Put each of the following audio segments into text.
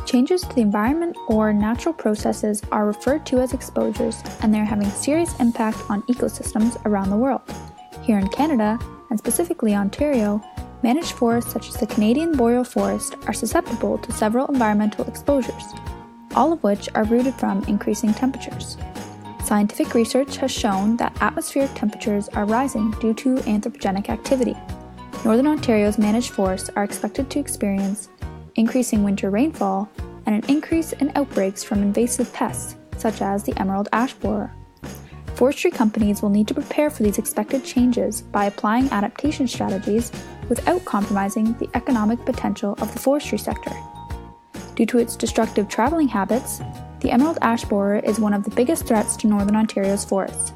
Changes to the environment or natural processes are referred to as exposures, and they are having a serious impact on ecosystems around the world. Here in Canada, and specifically Ontario, managed forests such as the Canadian Boreal Forest are susceptible to several environmental exposures, all of which are rooted from increasing temperatures. Scientific research has shown that atmospheric temperatures are rising due to anthropogenic activity. Northern Ontario's managed forests are expected to experience increasing winter rainfall and an increase in outbreaks from invasive pests, such as the emerald ash borer. Forestry companies will need to prepare for these expected changes by applying adaptation strategies without compromising the economic potential of the forestry sector. Due to its destructive traveling habits, the emerald ash borer is one of the biggest threats to Northern Ontario's forests.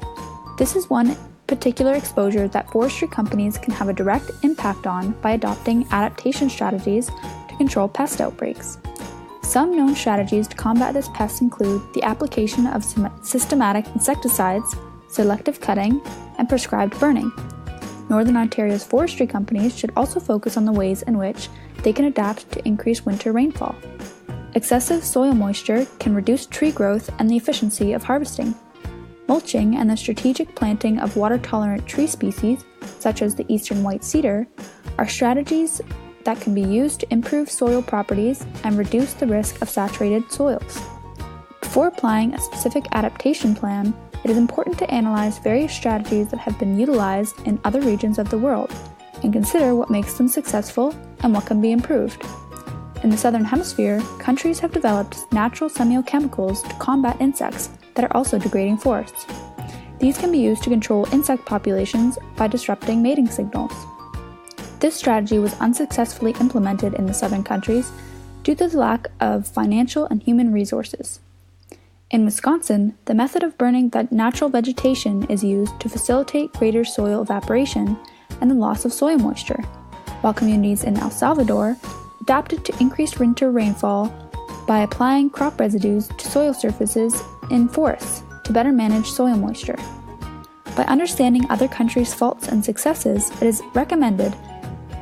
This is one particular exposure that forestry companies can have a direct impact on by adopting adaptation strategies to control pest outbreaks. Some known strategies to combat this pest include the application of systematic insecticides, selective cutting, and prescribed burning. Northern Ontario's forestry companies should also focus on the ways in which they can adapt to increased winter rainfall. Excessive soil moisture can reduce tree growth and the efficiency of harvesting. Mulching and the strategic planting of water-tolerant tree species, such as the eastern white cedar, are strategies that can be used to improve soil properties and reduce the risk of saturated soils. Before applying a specific adaptation plan, it is important to analyze various strategies that have been utilized in other regions of the world and consider what makes them successful and what can be improved. In the Southern Hemisphere, countries have developed natural semiochemicals to combat insects that are also degrading forests. These can be used to control insect populations by disrupting mating signals. This strategy was unsuccessfully implemented in the southern countries due to the lack of financial and human resources. In Wisconsin, the method of burning natural vegetation is used to facilitate greater soil evaporation and the loss of soil moisture, while communities in El Salvador adapted to increased winter rainfall by applying crop residues to soil surfaces in forests to better manage soil moisture. By understanding other countries' faults and successes, it is recommended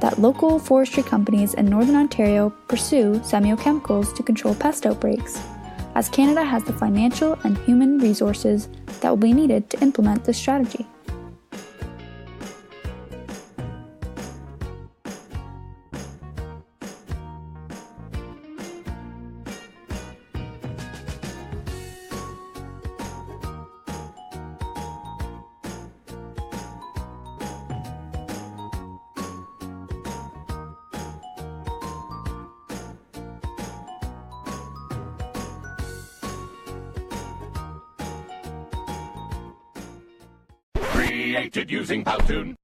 that local forestry companies in Northern Ontario pursue semiochemicals to control pest outbreaks, as Canada has the financial and human resources that will be needed to implement this strategy. Created using Powtoon.